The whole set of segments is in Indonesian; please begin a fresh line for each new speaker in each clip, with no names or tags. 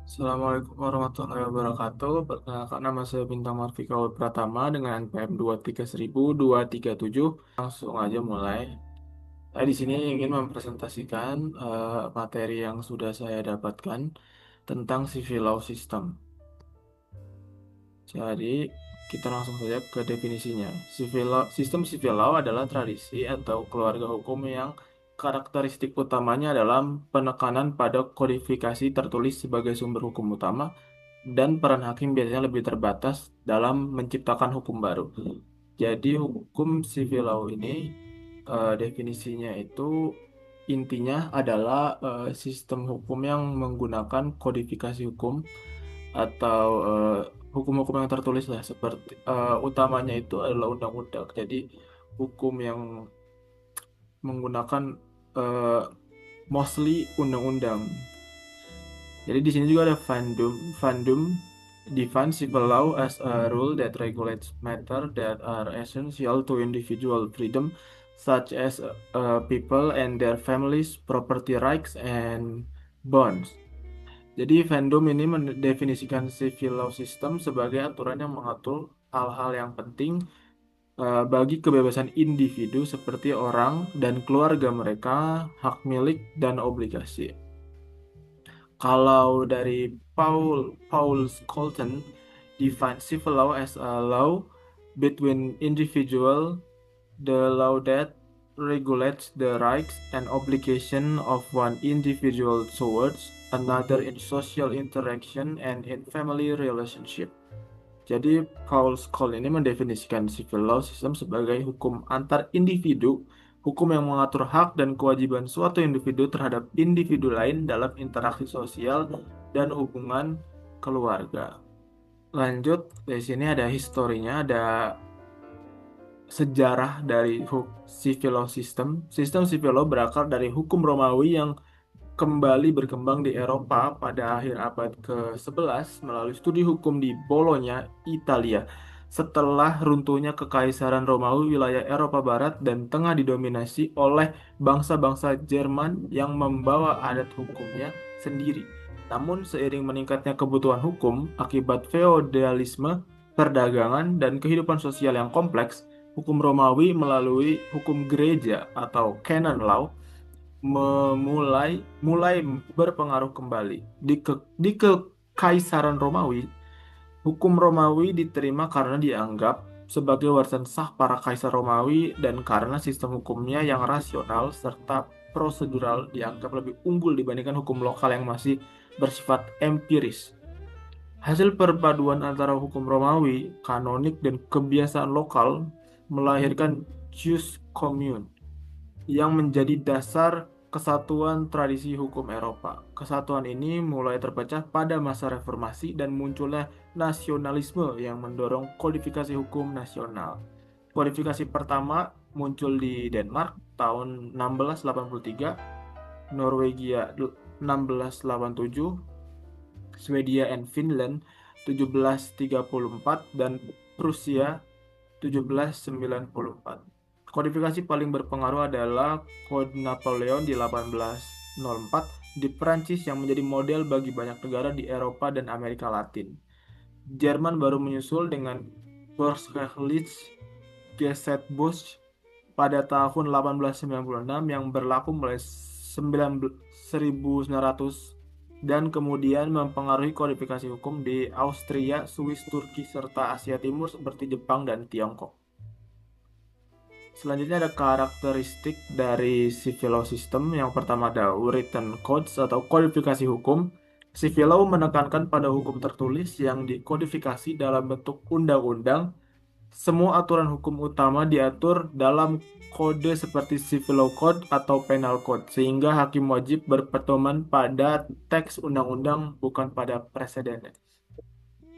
Assalamualaikum warahmatullahi wabarakatuh. Perkenalkan, nama saya Bintang Marfika Pratama dengan NPM 2310237. Langsung aja mulai. Saya di sini ingin mempresentasikan materi yang sudah saya dapatkan tentang civil law system. Jadi, kita langsung saja ke definisinya. Sistem civil law adalah tradisi atau keluarga hukum yang karakteristik utamanya adalah penekanan pada kodifikasi tertulis sebagai sumber hukum utama dan peran hakim biasanya lebih terbatas dalam menciptakan hukum baru. Jadi hukum civil law ini definisinya itu intinya adalah sistem hukum yang menggunakan kodifikasi hukum atau hukum-hukum yang tertulis lah, seperti utamanya itu adalah undang-undang. Jadi hukum yang menggunakan eh, mostly undang-undang. Jadi di sini juga ada fandom. Fandom defines civil law as a rule that regulates matters that are essential to individual freedom, such as people and their families, property rights, and bonds. Jadi fandom ini mendefinisikan civil law system sebagai aturan yang mengatur hal-hal yang penting bagi kebebasan individu seperti orang dan keluarga mereka, hak milik, dan obligasi. Kalau dari Paul Scholten define civil law as a law between individual, the law that regulates the rights and obligation of one individual towards another in social interaction and in family relationship. Jadi Paul Scholes ini mendefinisikan civil law system sebagai hukum antar individu, hukum yang mengatur hak dan kewajiban suatu individu terhadap individu lain dalam interaksi sosial dan hubungan keluarga. Lanjut, di sini ada historinya, ada sejarah dari civil law system. Sistem civil law berakar dari hukum Romawi yang kembali berkembang di Eropa pada akhir abad ke-11 melalui studi hukum di Bologna, Italia. Setelah runtuhnya Kekaisaran Romawi, wilayah Eropa Barat dan Tengah didominasi oleh bangsa-bangsa Jerman yang membawa adat hukumnya sendiri. Namun, seiring meningkatnya kebutuhan hukum akibat feodalisme, perdagangan, dan kehidupan sosial yang kompleks, hukum Romawi melalui hukum gereja atau canon law mulai berpengaruh kembali. Di Kekaisaran Romawi, hukum Romawi diterima karena dianggap sebagai warisan sah para kaisar Romawi dan karena sistem hukumnya yang rasional serta prosedural dianggap lebih unggul dibandingkan hukum lokal yang masih bersifat empiris. Hasil perpaduan antara hukum Romawi, kanonik, dan kebiasaan lokal melahirkan jus commune yang menjadi dasar kesatuan tradisi hukum Eropa. Kesatuan ini mulai terpecah pada masa reformasi dan munculnya nasionalisme yang mendorong kodifikasi hukum nasional. Kodifikasi pertama muncul di Denmark tahun 1683, Norwegia 1687, Swedia and Finland 1734, dan Prusia 1794. Kodifikasi paling berpengaruh adalah Kode Napoleon di 1804 di Prancis yang menjadi model bagi banyak negara di Eropa dan Amerika Latin. Jerman baru menyusul dengan Burgerlich Gesetzbuch pada tahun 1896 yang berlaku mulai 1900 dan kemudian mempengaruhi kodifikasi hukum di Austria, Swiss, Turki, serta Asia Timur seperti Jepang dan Tiongkok. Selanjutnya ada karakteristik dari civil law system. Yang pertama ada written codes atau kodifikasi hukum. Civil law menekankan pada hukum tertulis yang dikodifikasi dalam bentuk undang-undang. Semua aturan hukum utama diatur dalam kode seperti Civil Law Code atau Penal Code, sehingga hakim wajib berpedoman pada teks undang-undang bukan pada presidennya.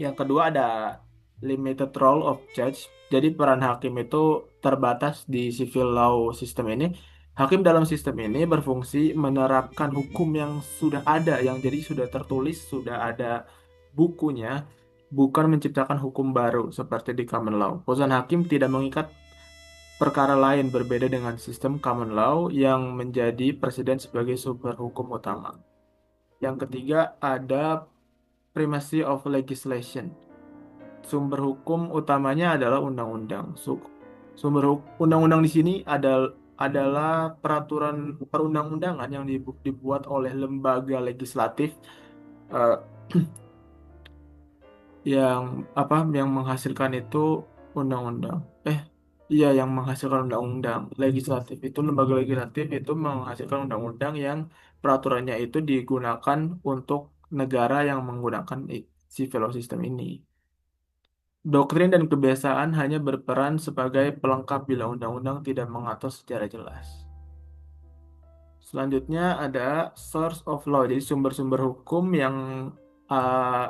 Yang kedua ada limited role of judge. Jadi peran hakim itu terbatas di civil law system ini. Hakim dalam sistem ini berfungsi menerapkan hukum yang sudah ada, yang jadi sudah tertulis, sudah ada bukunya, bukan menciptakan hukum baru seperti di common law. Putusan hakim tidak mengikat perkara lain, berbeda dengan sistem common law yang menjadi presiden sebagai sumber hukum utama. Yang ketiga ada primacy of legislation. Sumber hukum utamanya adalah undang-undang. Undang-undang di sini adalah peraturan perundang-undangan yang dibuat oleh lembaga legislatif, eh, yang yang menghasilkan itu undang-undang. Iya, yang menghasilkan undang-undang. Legislatif itu lembaga legislatif itu menghasilkan undang-undang yang peraturannya itu digunakan untuk negara yang menggunakan civil law system ini. Doktrin dan kebiasaan hanya berperan sebagai pelengkap bila undang-undang tidak mengatur secara jelas. Selanjutnya ada source of law, jadi sumber-sumber hukum yang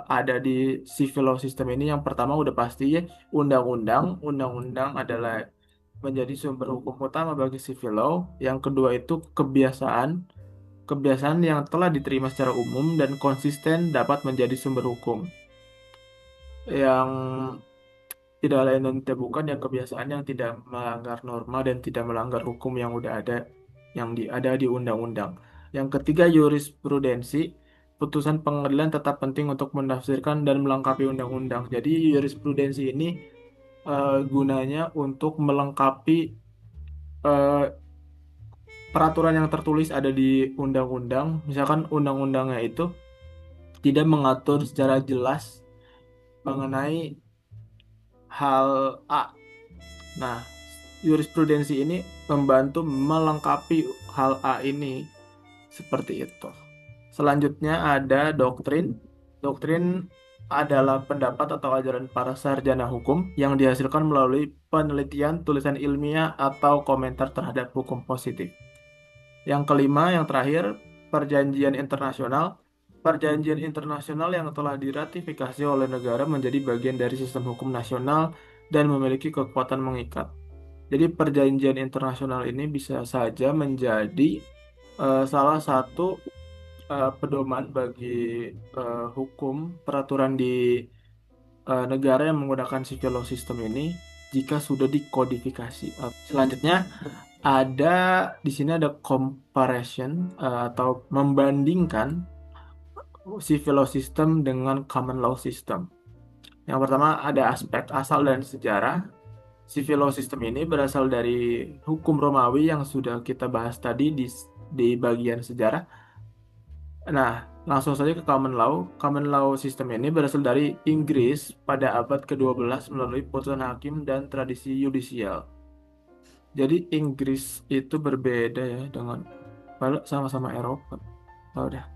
ada di civil law system ini. Yang pertama udah pasti ya, undang-undang. Undang-undang adalah menjadi sumber hukum utama bagi civil law. Yang kedua itu kebiasaan. Kebiasaan yang telah diterima secara umum dan konsisten dapat menjadi sumber hukum. Yang tidak lain dan tidak bukan ya kebiasaan yang tidak melanggar norma dan tidak melanggar hukum yang udah ada, ada di undang-undang. Yang ketiga, jurisprudensi. Putusan pengadilan tetap penting untuk menafsirkan dan melengkapi undang-undang. Jadi jurisprudensi ini gunanya untuk melengkapi eh, peraturan yang tertulis ada di undang-undang. Misalkan undang-undangnya itu tidak mengatur secara jelas mengenai hal A. Nah, jurisprudensi ini membantu melengkapi hal A ini, seperti itu. Selanjutnya ada doktrin. Doktrin adalah pendapat atau ajaran para sarjana hukum yang dihasilkan melalui penelitian, tulisan ilmiah, atau komentar terhadap hukum positif. Yang kelima, yang terakhir, perjanjian internasional. Perjanjian internasional yang telah diratifikasi oleh negara menjadi bagian dari sistem hukum nasional dan memiliki kekuatan mengikat. Jadi perjanjian internasional ini bisa saja menjadi salah satu pedoman bagi hukum peraturan di negara yang menggunakan civil law system ini jika sudah dikodifikasi. Selanjutnya ada di sini ada comparison atau membandingkan civil law system dengan common law system. Yang pertama ada aspek asal dan sejarah. Civil law system ini berasal dari hukum Romawi yang sudah kita bahas tadi di bagian sejarah. Nah, langsung saja ke common law. Common law system ini berasal dari Inggris pada abad ke-12 melalui putusan hakim dan tradisi yudisial. Jadi Inggris itu berbeda ya dengan sama-sama Eropa. Oh, udah.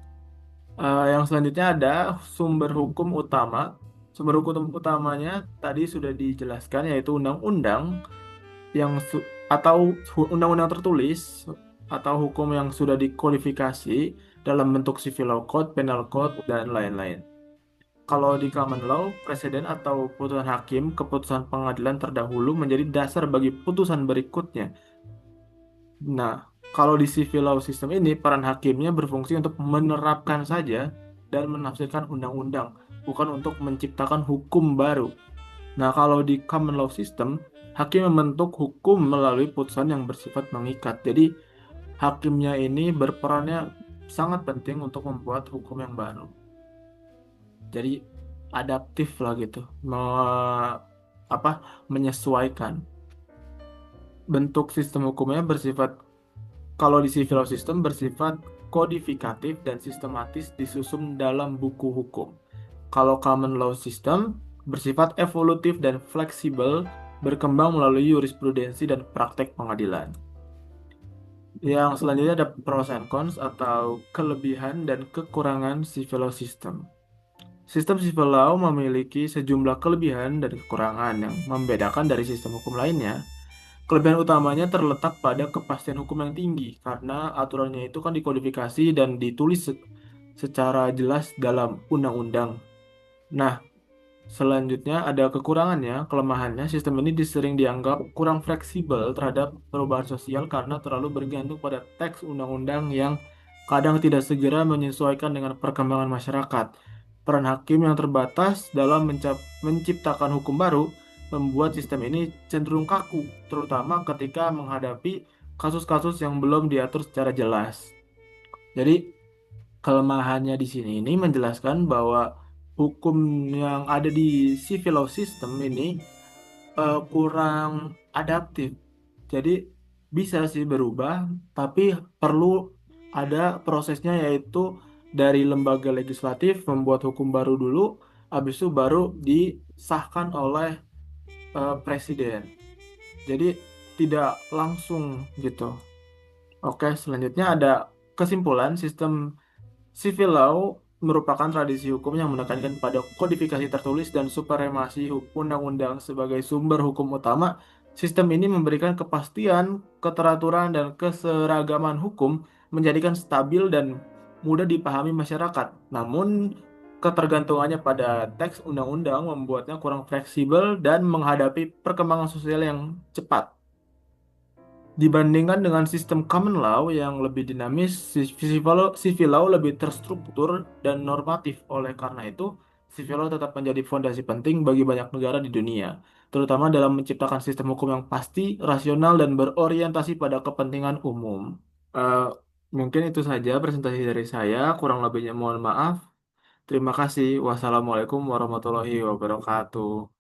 Yang selanjutnya ada sumber hukum utama. Sumber hukum utamanya tadi sudah dijelaskan, yaitu undang-undang yang atau undang-undang tertulis atau hukum yang sudah dikodifikasi dalam bentuk civil law code, penal code, dan lain-lain. Kalau di common law, presiden atau putusan hakim, keputusan pengadilan terdahulu menjadi dasar bagi putusan berikutnya. Nah, kalau di civil law system ini, peran hakimnya berfungsi untuk menerapkan saja dan menafsirkan undang-undang, bukan untuk menciptakan hukum baru. Nah, kalau di common law system, hakim membentuk hukum melalui putusan yang bersifat mengikat. Jadi, hakimnya ini berperannya sangat penting untuk membuat hukum yang baru. Jadi, adaptif lah gitu, menyesuaikan. Bentuk sistem hukumnya bersifat, kalau di civil law system bersifat kodifikatif dan sistematis disusun dalam buku hukum. Kalau common law system bersifat evolutif dan fleksibel, berkembang melalui jurisprudensi dan praktek pengadilan. Yang selanjutnya ada pros and cons atau kelebihan dan kekurangan civil law system. Sistem civil law memiliki sejumlah kelebihan dan kekurangan yang membedakan dari sistem hukum lainnya. Kelebihan utamanya terletak pada kepastian hukum yang tinggi, karena aturannya itu kan dikodifikasi dan ditulis secara jelas dalam undang-undang. Nah, selanjutnya ada kekurangannya, kelemahannya, sistem ini sering dianggap kurang fleksibel terhadap perubahan sosial karena terlalu bergantung pada teks undang-undang yang kadang tidak segera menyesuaikan dengan perkembangan masyarakat. Peran hakim yang terbatas dalam menciptakan hukum baru membuat sistem ini cenderung kaku, terutama ketika menghadapi kasus-kasus yang belum diatur secara jelas. Jadi, kelemahannya di sini ini menjelaskan bahwa hukum yang ada di civil law system ini kurang adaptif. Jadi bisa sih berubah, tapi perlu ada prosesnya yaitu dari lembaga legislatif membuat hukum baru dulu, habis itu baru disahkan oleh presiden. Jadi tidak langsung gitu. Oke, selanjutnya ada kesimpulan sistem civil law merupakan tradisi hukum yang menekankan pada kodifikasi tertulis dan supremasi undang-undang sebagai sumber hukum utama. Sistem ini memberikan kepastian, keteraturan, dan keseragaman hukum, menjadikan stabil dan mudah dipahami masyarakat. Namun, ketergantungannya pada teks undang-undang membuatnya kurang fleksibel dan menghadapi perkembangan sosial yang cepat. Dibandingkan dengan sistem common law yang lebih dinamis, civil law lebih terstruktur dan normatif. Oleh karena itu, civil law tetap menjadi fondasi penting bagi banyak negara di dunia, terutama dalam menciptakan sistem hukum yang pasti, rasional, dan berorientasi pada kepentingan umum. Eh, Mungkin itu saja presentasi dari saya, kurang lebihnya mohon maaf. Terima kasih. Wassalamualaikum warahmatullahi wabarakatuh.